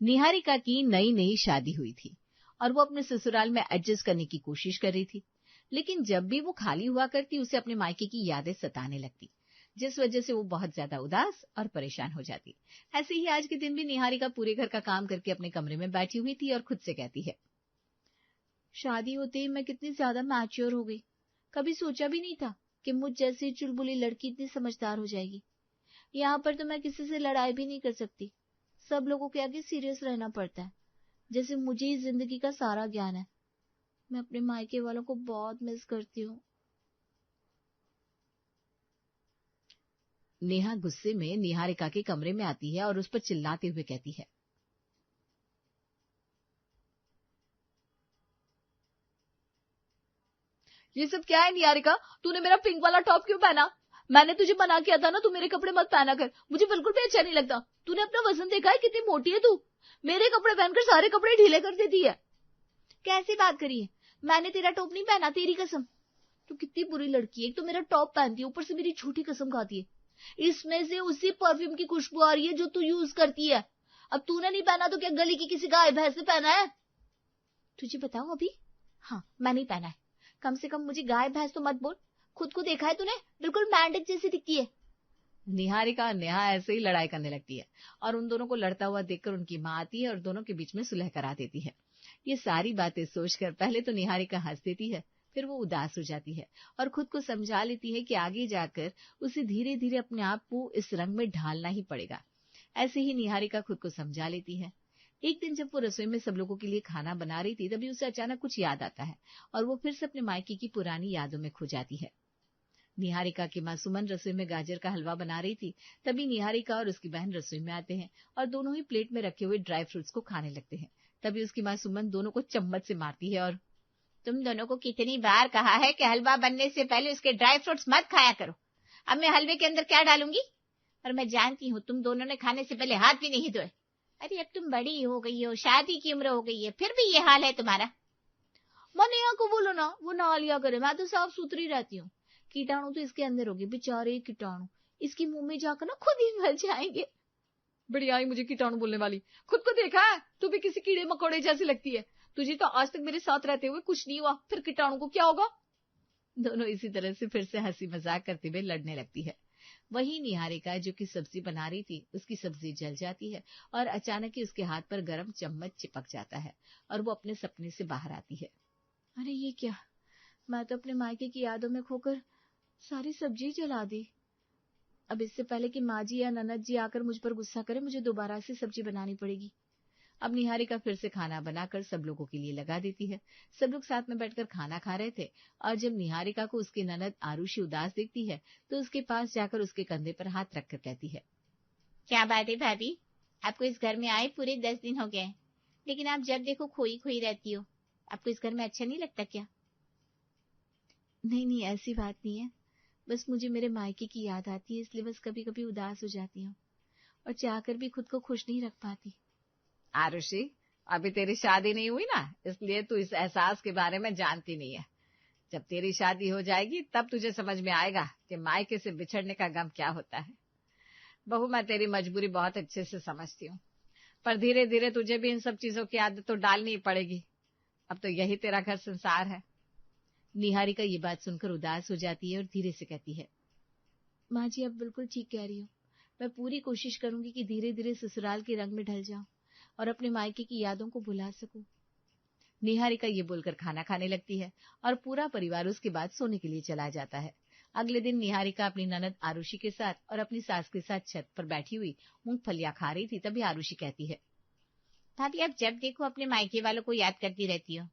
निहारिका की नई नई शादी हुई थी और वो अपने ससुराल में एडजस्ट करने की कोशिश कर रही थी, लेकिन जब भी वो खाली हुआ करती उसे अपने मायके की यादें सताने लगती, जिस वजह से वो बहुत ज्यादा उदास और परेशान हो जाती। ऐसे ही आज के दिन भी निहारिका पूरे घर का काम करके अपने कमरे में बैठी हुई थी और खुद से कहती है, शादी होते ही मैं कितनी ज्यादा मैच्योर हो गई। कभी सोचा भी नहीं था कि मुझ जैसी चुलबुली लड़की इतनी समझदार हो जाएगी। यहाँ पर तो मैं किसी से लड़ाई भी नहीं कर सकती, सब लोगों के आगे सीरियस रहना पड़ता है, जैसे मुझे ही जिंदगी का सारा ज्ञान है। मैं अपने मायके वालों को बहुत मिस करती हूँ। नेहा गुस्से में निहारिका के कमरे में आती है और उस पर चिल्लाते हुए कहती है, ये सब क्या है निहारिका? तूने मेरा पिंक वाला टॉप क्यों पहना? मैंने तुझे मना किया था ना, तू मेरे कपड़े मत पहना कर, मुझे बिल्कुल भी अच्छा नहीं लगता। तूने अपना वजन देखा है, कितनी मोटी है तू? मेरे कपड़े पहनकर सारे कपड़े ढीले कर देती है। कैसी बात करी है? मैंने तेरा टॉप नहीं पहना, तेरी कसम। तू कितनी बुरी लड़की है, एक तो मेरा टॉप पहनती है, ऊपर से मेरी झूठी कसम खाती है। इसमें से उसी परफ्यूम की खुशबू आ रही है जो तू यूज करती है। अब तूने नहीं पहना तो क्या गली की किसी गाय भैंस ने पहना है? तुझे बताऊं अभी? हाँ, मैंने ही पहना है। कम से कम मुझे गाय भैंस तो मत बोल। खुद को देखा है तूने? बिल्कुल मेंढक जैसी दिखती है। निहारिका और नेहा ऐसे ही लड़ाई करने लगती है और उन दोनों को लड़ता हुआ देखकर उनकी माँ आती है और दोनों के बीच में सुलह करा देती है। ये सारी बातें सोचकर पहले तो निहारिका हंस देती है, फिर वो उदास हो जाती है और खुद को समझा लेती है कि आगे जाकर उसे धीरे धीरे अपने आप को इस रंग में ढालना ही पड़ेगा। ऐसे ही निहारिका खुद को समझा लेती है। एक दिन जब वो रसोई में सब लोगों के लिए खाना बना रही थी, तभी उसे अचानक कुछ याद आता है और वो फिर से अपने मायके की पुरानी यादों में खो जाती है। निहारिका की माँ सुमन रसोई में गाजर का हलवा बना रही थी, तभी निहारिका और उसकी बहन रसोई में आते हैं और दोनों ही प्लेट में रखे हुए ड्राई फ्रूट्स को खाने लगते हैं। तभी उसकी माँ सुमन दोनों को चम्मच से मारती है और, तुम दोनों को कितनी बार कहा है कि हलवा बनने से पहले उसके ड्राई फ्रूट्स मत खाया करो। अब मैं हलवे के अंदर क्या डालूंगी? और मैं जानती हूँ तुम दोनों ने खाने से पहले हाथ भी नहीं धोए। अरे अब तुम बड़ी हो गई हो, शादी की उम्र हो गई है, फिर भी ये हाल है तुम्हारा। मैं नेहा को बोलो ना, वो नहा लिया करे, मैं तो साफ सुथरी रहती हूँ। कीटाणु तो इसके अंदर होंगे, बेचारे कीटाणु, इसके मुंह में जाकर ना खुद ही मर जाएंगे। बड़ी आई मुझे कीटाणु बोलने वाली, खुद को देखा है? तू भी किसी कीड़े मकोड़े जैसी लगती है। तुझे तो आज तक मेरे साथ रहते हुए कुछ नहीं हुआ, फिर कीटाणु को क्या होगा? दोनों इसी तरह से फिर से हंसी मजाक करते हुए लड़ने लगती है। वही निहारिका जो कि सब्जी बना रही थी, उसकी सब्जी जल जाती है और अचानक ही उसके हाथ पर गरम चम्मच चिपक जाता है और वो अपने सपने से बाहर आती है। अरे ये क्या, मैं तो अपने मायके की यादों में खोकर सारी सब्जी जला दी। अब इससे पहले कि माँ जी या ननद जी आकर मुझ पर गुस्सा करे, मुझे दोबारा से सब्जी बनानी पड़ेगी। अब निहारिका फिर से खाना बनाकर सब लोगों के लिए लगा देती है। सब लोग साथ में बैठकर खाना खा रहे थे और जब निहारिका को उसकी ननद आरुषि उदास देखती है तो उसके पास जाकर उसके कंधे पर हाथ रखकर कहती है, क्या बात है भाभी, आपको इस घर में आए पूरे 10 दिन हो गए, लेकिन आप जब देखो खोई खोई रहती हो। आपको इस घर में अच्छा नहीं लगता क्या? नहीं नहीं, ऐसी बात नहीं है, बस मुझे मेरे मायके की याद आती है, इसलिए बस कभी कभी उदास हो जाती हूँ और चाहकर भी खुद को खुश नहीं रख पाती। आरुषि, अभी तेरी शादी नहीं हुई ना, इसलिए तू इस एहसास के बारे में जानती नहीं है। जब तेरी शादी हो जाएगी तब तुझे समझ में आएगा कि मायके से बिछड़ने का गम क्या होता है। बहू, मैं तेरी मजबूरी बहुत अच्छे से समझती हूँ, पर धीरे धीरे तुझे भी इन सब चीजों की आदत तो डालनी ही पड़ेगी। अब तो यही तेरा घर संसार है। निहारिका ये बात सुनकर उदास हो जाती है और धीरे से कहती है, माँ जी, अब बिल्कुल ठीक कह रही हो। मैं पूरी कोशिश करूंगी कि धीरे धीरे ससुराल के रंग में ढल जाऊं और अपने मायके की यादों को भुला सकूं। निहारिका ये बोलकर खाना खाने लगती है और पूरा परिवार उसके बाद सोने के लिए चला जाता है। अगले दिन निहारिका अपनी ननद आरुषि के साथ और अपनी सास के साथ छत पर बैठी हुई मूंगफलियां खा रही थी, तभी आरुषि कहती है, भाभी आप जब देखो अपने मायके वालों को याद करती रहती हो।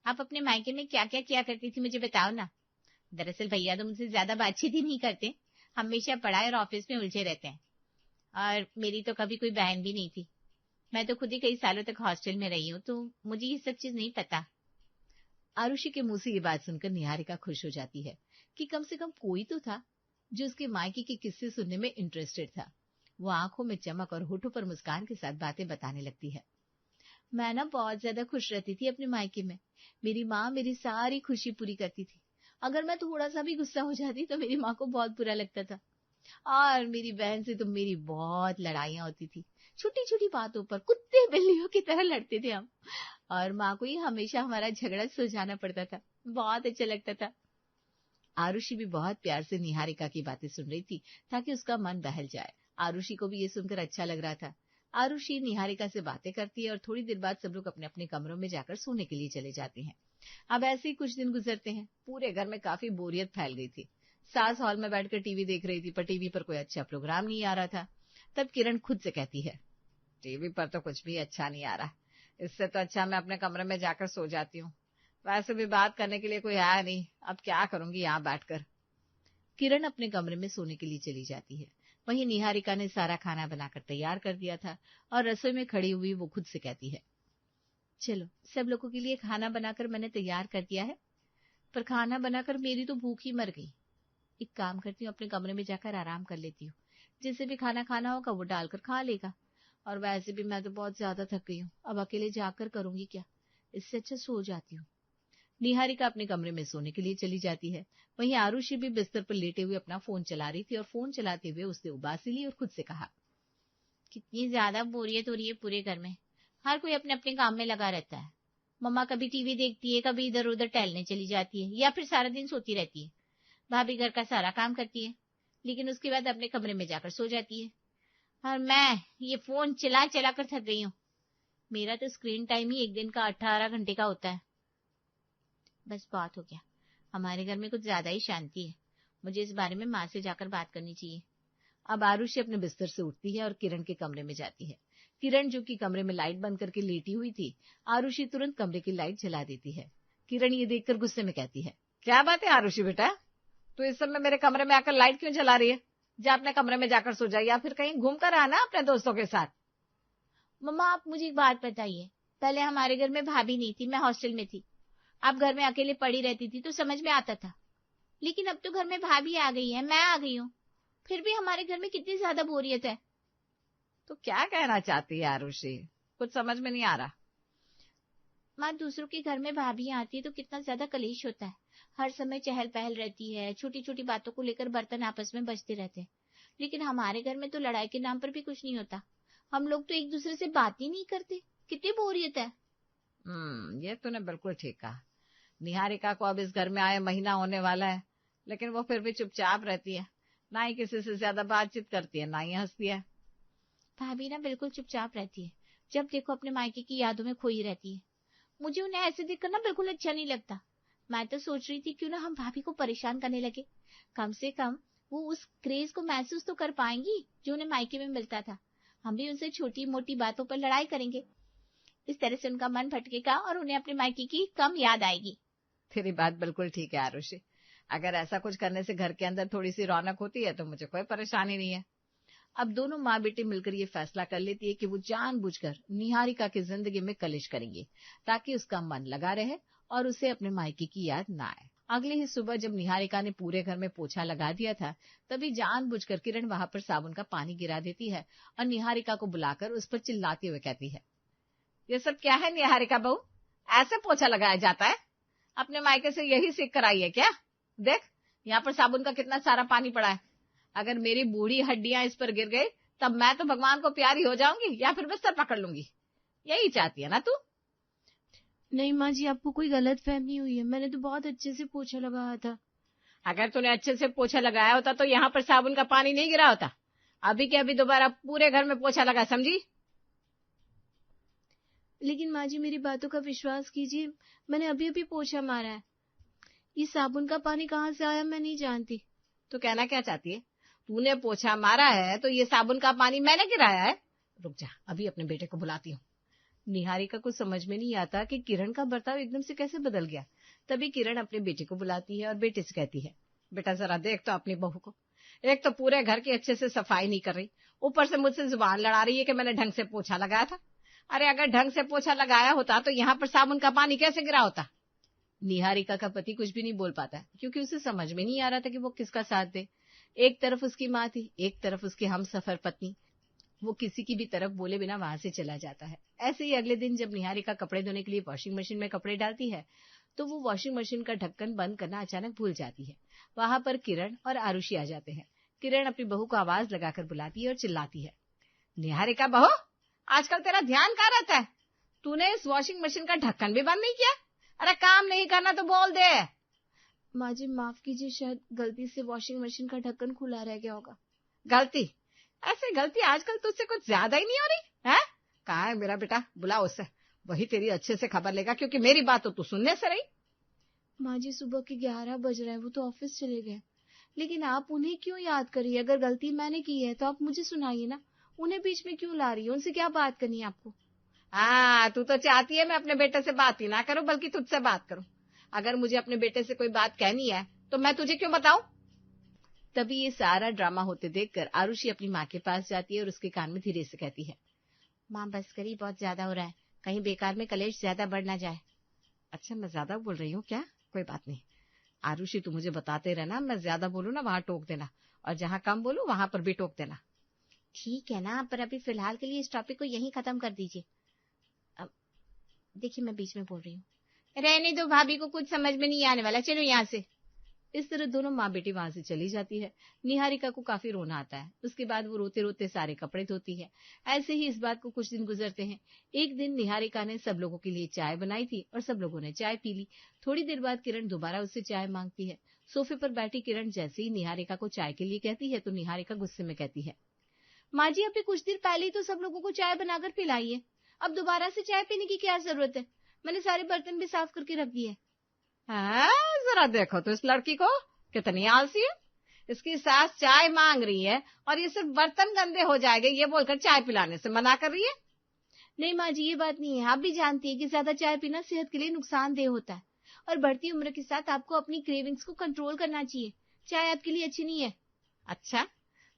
आप अपने मायके में क्या क्या किया करती थी, मुझे बताओ ना। दरअसल भैया तो मुझसे ज्यादा बातचीत ही नहीं करते, हमेशा पढ़ाई और ऑफिस में उलझे रहते हैं, और मेरी तो कभी कोई बहन भी नहीं थी। मैं तो खुद ही कई सालों तक हॉस्टल में रही हूँ, तो मुझे ये सब चीज नहीं पता। आरुषि के मुंह से ये बात सुनकर निहारिका खुश हो जाती है कि कम से कम कोई तो था जो उसके मायके के किस्से सुनने में इंटरेस्टेड था। वो आंखों में चमक और होठों पर मुस्कान के साथ बातें बताने लगती है। मैं ना बहुत ज्यादा खुश रहती थी अपने मायके में। मेरी माँ मेरी सारी खुशी पूरी करती थी। अगर मैं थोड़ा सा भी गुस्सा हो जाती तो मेरी माँ को बहुत बुरा लगता था, और मेरी बहन से तो मेरी बहुत लड़ाइयाँ होती थी। छोटी छोटी बातों पर कुत्ते बिल्लियों की तरह लड़ते थे हम, और माँ को ही हमेशा हमारा झगड़ा सुलझाना पड़ता था। बहुत अच्छा लगता था। आरुषि भी बहुत प्यार से निहारिका की बातें सुन रही थी ताकि उसका मन बहल जाए। आरुषि को भी ये सुनकर अच्छा लग रहा था। आरुषि निहारिका से बातें करती है और थोड़ी देर बाद सब लोग अपने अपने कमरों में जाकर सोने के लिए चले जाते हैं। अब ऐसे ही कुछ दिन गुजरते हैं। पूरे घर में काफी बोरियत फैल गई थी। सास हॉल में बैठकर टीवी देख रही थी, पर टीवी पर कोई अच्छा प्रोग्राम नहीं आ रहा था। तब किरण खुद से कहती है, टीवी पर तो कुछ भी अच्छा नहीं आ रहा, इससे तो अच्छा मैं अपने कमरे में जाकर सो जाती हूँ। वैसे भी बात करने के लिए कोई आया नहीं, अब क्या करूंगी यहाँ बैठकर। किरण अपने कमरे में सोने के लिए चली जाती है। वहीं निहारिका ने सारा खाना बनाकर तैयार कर दिया था और रसोई में खड़ी हुई वो खुद से कहती है, चलो सब लोगों के लिए खाना बनाकर मैंने तैयार कर दिया है, पर खाना बनाकर मेरी तो भूख ही मर गई। एक काम करती हूँ, अपने कमरे में जाकर आराम कर लेती हूँ। जिसे भी खाना खाना होगा वो डालकर खा लेगा, और वैसे भी मैं तो बहुत ज्यादा थक गई हूँ, अब अकेले जाकर करूंगी क्या, इससे अच्छा सो जाती हूँ। निहारिका अपने कमरे में सोने के लिए चली जाती है। वहीं आरुषि भी बिस्तर पर लेटे हुए अपना फोन चला रही थी, और फोन चलाते हुए उसने उबासी ली और खुद से कहा, कितनी ज्यादा बोरियत हो रही है पूरे घर में, हर कोई अपने अपने काम में लगा रहता है। मम्मा कभी टीवी देखती है, कभी इधर उधर टहलने चली जाती है, या फिर सारा दिन सोती रहती है। भाभी घर का सारा काम करती है, लेकिन उसके बाद अपने कमरे में जाकर सो जाती है। और मैं ये फोन चला चला कर थक गई हूँ। मेरा तो स्क्रीन टाइम ही एक दिन का 18 घंटे का होता है। बस बहुत हो गया, हमारे घर में कुछ ज्यादा ही शांति है, मुझे इस बारे में माँ से जाकर बात करनी चाहिए। अब आरुषि अपने बिस्तर से उठती है और किरण के कमरे में जाती है। किरण जो कि कमरे में लाइट बंद करके लेटी हुई थी, आरुषि तुरंत कमरे की लाइट जला देती है। किरण ये देखकर गुस्से में कहती है, क्या बात है आरुषि बेटा, तू इस समय मेरे कमरे में आकर लाइट क्यों जला रही है? जा अपने कमरे में जाकर सो जा, या फिर कहीं घूम कर आना अपने दोस्तों के साथ। मम्मा आप मुझे एक बात बताइए, पहले हमारे घर में भाभी नहीं थी, मैं हॉस्टल में थी। आप घर में अकेले पड़ी रहती थी तो समझ में आता था, लेकिन अब तो घर में भाभी आ गई है, मैं आ गई हूँ, फिर भी हमारे घर में कितनी ज्यादा बोरियत है। तो क्या कहना चाहती है आरुषि, कुछ समझ में नहीं आ रहा। माँ दूसरों के घर में भाभी आती है तो कितना ज्यादा कलेश होता है, हर समय चहल पहल रहती है, छोटी छोटी बातों को लेकर बर्तन आपस में बजते रहते हैं। लेकिन हमारे घर में तो लड़ाई के नाम पर भी कुछ नहीं होता, हम लोग तो एक दूसरे से बात ही नहीं करते, कितनी बोरियत है। ये तूने बिल्कुल ठीक कहा। निहारिका को अब इस घर में आए महीना होने वाला है, लेकिन वो फिर भी चुपचाप रहती है, ना ही किसी से ज्यादा बातचीत करती है, ना ही हंसती है। भाभी ना बिल्कुल चुपचाप रहती है, जब देखो अपने मायके की यादों में खोई रहती है। मुझे उन्हें ऐसे देखकर ना बिल्कुल अच्छा नहीं लगता। मैं तो सोच रही थी क्यों ना हम भाभी को परेशान करने लगे, कम से कम वो उस क्रेज को महसूस तो कर पाएंगी जो उन्हें मायके में मिलता था। हम भी उनसे छोटी मोटी बातों पर लड़ाई करेंगे, इस तरह से उनका मन भटकेगा और उन्हें अपने मायके की कम याद आएगी। तेरी बात बिल्कुल ठीक है आरुषि, अगर ऐसा कुछ करने से घर के अंदर थोड़ी सी रौनक होती है तो मुझे कोई परेशानी नहीं है। अब दोनों माँ बेटी मिलकर ये फैसला कर लेती है कि वो जानबूझकर निहारिका की जिंदगी में कलेश करेंगे, ताकि उसका मन लगा रहे और उसे अपने मायके की याद ना आए। अगले ही सुबह जब निहारिका ने पूरे घर में पोछा लगा दिया था, तभी जानबूझकर किरण वहां पर साबुन का पानी गिरा देती है और निहारिका को बुलाकर उस पर चिल्लाते हुए कहती है, ये सब क्या है निहारिका बहू, ऐसे पोछा लगाया जाता है? अपने मायके से यही सीख कर आई है क्या? देख यहाँ पर साबुन का कितना सारा पानी पड़ा है, अगर मेरी बूढ़ी हड्डियां इस पर गिर गई तब मैं तो भगवान को प्यारी हो जाऊंगी या फिर बिस्तर पकड़ लूंगी। यही चाहती है ना तू? नहीं माँ जी, आपको कोई गलत फहमी हुई है, मैंने तो बहुत अच्छे से पोछा लगाया था। अगर तूने अच्छे से पोछा लगाया होता तो यहाँ पर साबुन का पानी नहीं गिरा होता। अभी के अभी दोबारा पूरे घर में पोछा लगा, समझी? लेकिन माँ जी मेरी बातों का विश्वास कीजिए, मैंने अभी अभी पोछा मारा है, ये साबुन का पानी कहाँ से आया मैं नहीं जानती। तो कहना क्या चाहती है, तूने पोछा मारा है तो ये साबुन का पानी मैंने गिराया है? रुक जा, अभी अपने बेटे को बुलाती हूँ। निहारिका को समझ में नहीं आता कि किरण का बर्ताव एकदम से कैसे बदल गया। तभी किरण अपने बेटे को बुलाती है और बेटे से कहती है, बेटा जरा देख तो अपनी बहू को, एक तो पूरे घर की अच्छे से सफाई नहीं कर रही, ऊपर से मुझसे जुबान लड़ा रही है कि मैंने ढंग से पोछा लगाया था। अरे अगर ढंग से पोछा लगाया होता तो यहाँ पर साबुन का पानी कैसे गिरा होता? निहारिका का पति कुछ भी नहीं बोल पाता, क्योंकि उसे समझ में नहीं आ रहा था कि वो किसका साथ दे। एक तरफ उसकी माँ थी, एक तरफ उसकी हमसफर पत्नी। वो किसी की भी तरफ बोले बिना वहां से चला जाता है। ऐसे ही अगले दिन जब निहारिका कपड़े धोने के लिए वॉशिंग मशीन में कपड़े डालती है, तो वो वॉशिंग मशीन का ढक्कन बंद करना अचानक भूल जाती है। वहां पर किरण और आरुषि आ जाते हैं। किरण अपनी बहू को आवाज लगाकर बुलाती है और चिल्लाती है, निहारिका बहू, आजकल तेरा ध्यान कहाँ रहता है? तूने इस वॉशिंग मशीन का ढक्कन भी बंद नहीं किया? अरे काम नहीं करना तो बोल दे। माँ जी माफ कीजिए, शायद गलती से वॉशिंग मशीन का ढक्कन खुला रह गया होगा। गलती? ऐसी गलती आजकल तुझसे कुछ ज्यादा ही नहीं हो रही है? कहाँ है मेरा बेटा? बुलाओ उससे, वही तेरी अच्छे से खबर लेगा, क्योंकि मेरी बात तो तू सुनने से रही। माँ जी सुबह के 11 बज रहे हैं, वो तो ऑफिस चले गए। लेकिन आप उन्हें क्यों याद करिए? अगर गलती मैंने की है तो आप मुझे सुनाइए ना, उन्हें बीच में क्यों ला रही है? उनसे क्या बात करनी है आपको? हाँ, तू तो चाहती है मैं अपने बेटे से बात ही ना करूं, बल्कि तुझसे बात करूं। अगर मुझे अपने बेटे से कोई बात कहनी है तो मैं तुझे क्यों बताऊं? तभी ये सारा ड्रामा होते देखकर आरुषि अपनी माँ के पास जाती है और उसके कान में धीरे से कहती है, माँ बस करी, बहुत ज्यादा हो रहा है, कहीं बेकार में कलेश ज्यादा बढ़ ना जाए। अच्छा, मैं ज्यादा बोल रही हूँ क्या? कोई बात नहीं आरुषि, तू मुझे बताते रहना, मैं ज्यादा बोलूँ ना वहां टोक देना, और जहां कम बोलूँ वहां पर भी टोक देना। ठीक है ना, पर अभी फिलहाल के लिए इस टॉपिक को यहीं खत्म कर दीजिए। अब देखिए, मैं बीच में बोल रही हूँ। रहने दो, भाभी को कुछ समझ में नहीं आने वाला, चलो यहाँ से। इस तरह दोनों माँ बेटी वहां से चली जाती है। निहारिका को काफी रोना आता है। उसके बाद वो रोते रोते सारे कपड़े धोती है। ऐसे ही इस बात को कुछ दिन गुजरते हैं। एक दिन निहारिका ने सब लोगों के लिए चाय बनाई थी और सब लोगों ने चाय पी ली। थोड़ी देर बाद किरण दोबारा उससे चाय मांगती है। सोफे पर बैठी किरण जैसे ही निहारिका को चाय के लिए कहती है तो निहारिका गुस्से में कहती है, माँ जी अभी कुछ देर पहले ही तो सब लोगों को चाय बनाकर पिलाई है, अब दोबारा से चाय पीने की क्या जरूरत है? मैंने सारे बर्तन भी साफ करके रख दिए। जरा देखो तो इस लड़की को, कितनी आलसी है। इसकी सास चाय मांग रही है और ये सिर्फ बर्तन गंदे हो जाएंगे ये बोलकर चाय पिलाने से मना कर रही है। नहीं माँ जी, ये बात नहीं है। आप भी जानती है कि ज्यादा चाय पीना सेहत के लिए नुकसानदेह होता है, और बढ़ती उम्र के साथ आपको अपनी क्रेविंग्स को कंट्रोल करना चाहिए। चाय आपके लिए अच्छी नहीं है। अच्छा,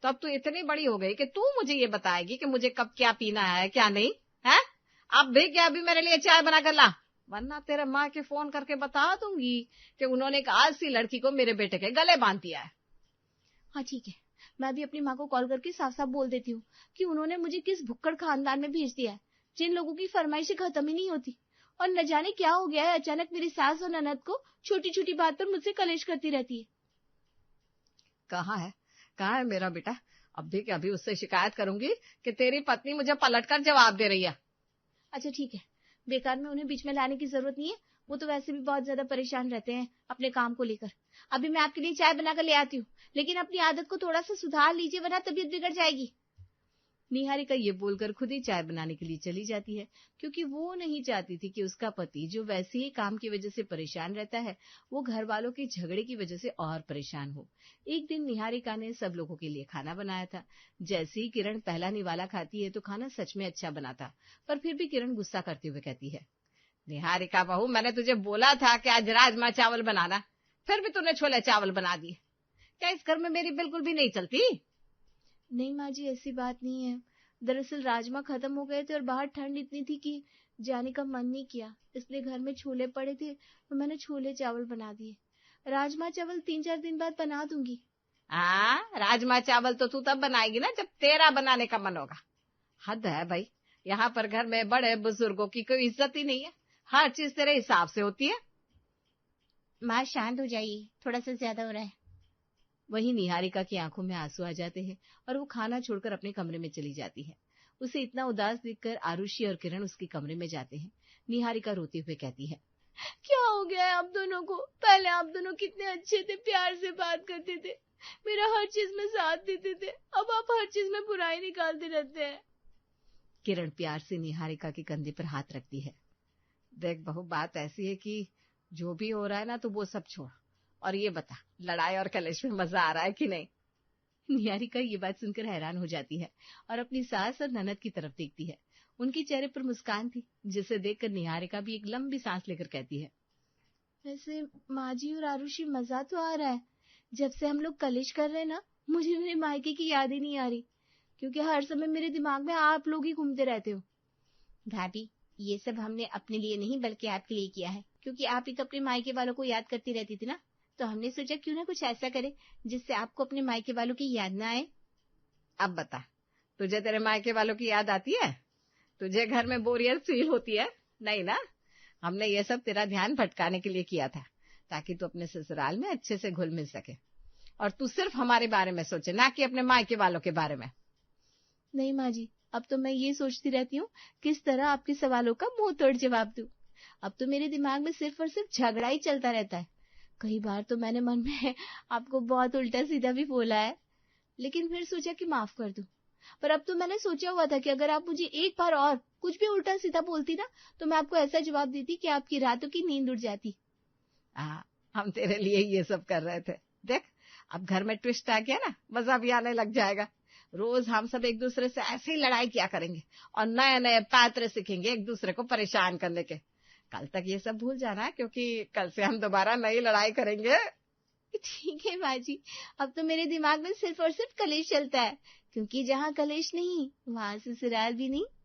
तो अब तू इतनी बड़ी हो गई कि तू मुझे ये बताएगी कि मुझे कब क्या पीना है क्या नहीं है? अब भी क्या अभी मेरे लिए चाय बना कर ला, वरना तेरे माँ के फोन करके बता दूंगी कि उन्होंने एक आलसी लड़की को मेरे बेटे के गले बांध दिया है। हाँ ठीक है, मैं भी अपनी माँ को कॉल करके साफ साफ बोल देती हूँ कि उन्होंने मुझे किस भुक्कड़ खानदान में भेज दिया है, जिन लोगों की फरमाइशें खत्म ही नहीं होती। और न जाने क्या हो गया है, अचानक मेरी सास और ननद को छोटी छोटी बात पर मुझसे कलेश करती रहती है। कहाँ है मेरा बेटा? अब भी क्या अभी उससे शिकायत करूंगी कि तेरी पत्नी मुझे पलटकर जवाब दे रही है। अच्छा ठीक है, बेकार में उन्हें बीच में लाने की जरूरत नहीं है, वो तो वैसे भी बहुत ज्यादा परेशान रहते हैं अपने काम को लेकर। अभी मैं आपके लिए चाय बनाकर ले आती हूँ, लेकिन अपनी आदत को थोड़ा सा सुधार लीजिए वरना तबीयत बिगड़ जाएगी। निहारिका ये बोलकर खुद ही चाय बनाने के लिए चली जाती है, क्योंकि वो नहीं चाहती थी कि उसका पति जो वैसे ही काम की वजह से परेशान रहता है, वो घर वालों के झगड़े की वजह से और परेशान हो। एक दिन निहारिका ने सब लोगों के लिए खाना बनाया था। जैसे ही किरण पहला निवाला खाती है तो खाना सच में अच्छा बना था, पर फिर भी किरण गुस्सा करते हुए कहती है, निहारिका बहू, मैंने तुझे बोला था कि आज राजमा चावल बनाना, फिर भी तूने छोले चावल बना दिए। क्या इस घर में मेरी बिल्कुल भी नहीं चलती? नहीं माँ जी, ऐसी बात नहीं है। दरअसल राजमा खत्म हो गए थे और बाहर ठंड इतनी थी कि जाने का मन नहीं किया, इसलिए घर में छोले पड़े थे तो मैंने छोले चावल बना दिए। राजमा चावल 3-4 दिन बाद बना दूंगी। राजमा चावल तो तू तब बनाएगी ना जब तेरा बनाने का मन होगा। हद है भाई, यहाँ पर घर में बड़े बुजुर्गों की कोई इज्जत ही नहीं है, हर चीज तेरे हिसाब से होती है। माँ शांत हो जाइए, थोड़ा सा ज्यादा हो रहा है। वहीं निहारिका की आंखों में आंसू आ जाते हैं और वो खाना छोड़कर अपने कमरे में चली जाती है। उसे इतना उदास देखकर आरुषि और किरण उसके कमरे में जाते हैं। निहारिका रोते हुए कहती है, क्या हो गया है आप दोनों को? पहले आप दोनों कितने अच्छे थे, प्यार से बात करते थे, मेरा हर चीज में साथ देते थे, अब आप हर चीज में बुराई निकालते रहते हैं। किरण प्यार से निहारिका के कंधे पर हाथ रखती है। देख बहू, बात ऐसी है कि जो भी हो रहा है ना तो वो सब छोड़, और ये बता, लड़ाई और कलेश में मजा आ रहा है कि नहीं? निहारिका ये बात सुनकर हैरान हो जाती है और अपनी सास और ननद की तरफ देखती है। उनके चेहरे पर मुस्कान थी, जिसे देखकर निहारिका भी एक लंबी सांस लेकर कहती है, वैसे माँ जी और आरुषि, मजा तो आ रहा है। जब से हम लोग कलेश कर रहे हैं ना, मुझे मेरे मायके की याद ही नहीं आ रही, क्योंकि हर समय मेरे दिमाग में आप लोग ही घूमते रहते हो। भाभी, ये सब हमने अपने लिए नहीं बल्कि आपके लिए किया है, क्योंकि आप ही तो अपने मायके वालों को याद करती रहती थी ना, तो हमने सोचा क्यों ना कुछ ऐसा करे जिससे आपको अपने मायके वालों की याद ना आए। अब बता, तुझे तेरे मायके वालों की याद आती है? तुझे घर में बोरियत फील होती है? नहीं ना, हमने ये सब तेरा ध्यान भटकाने के लिए किया था, ताकि तू अपने ससुराल में अच्छे से घुल मिल सके और तू सिर्फ हमारे बारे में सोचे, ना कि अपने मायके वालों के बारे में। नहीं माँ जी, अब तो मैं ये सोचती रहती हूँ किस तरह आपके सवालों का मुंह तोड़ जवाब दूं। अब तो मेरे दिमाग में सिर्फ और सिर्फ झगड़ा ही चलता रहता है। कई बार तो मैंने मन में आपको बहुत उल्टा सीधा भी बोला है, लेकिन फिर सोचा कि माफ कर दूं। पर अब तो मैंने सोचा हुआ था कि अगर आप मुझे एक बार और कुछ भी उल्टा सीधा बोलती ना, तो मैं आपको ऐसा जवाब देती कि आपकी रातों की नींद उड़ जाती। हम तेरे लिए ये सब कर रहे थे। देख, अब घर में ट्विस्ट आ गया ना, मजा भी आने लग जाएगा। रोज हम सब एक दूसरे से ऐसे ही लड़ाई किया करेंगे और नए नए पैतरे सीखेंगे एक दूसरे को परेशान करने के। कल तक ये सब भूल जाना, क्योंकि कल से हम दोबारा नई लड़ाई करेंगे। ठीक है माँ जी, अब तो मेरे दिमाग में सिर्फ और सिर्फ कलेश चलता है, क्योंकि जहाँ कलेश नहीं वहां ससुराल भी नहीं।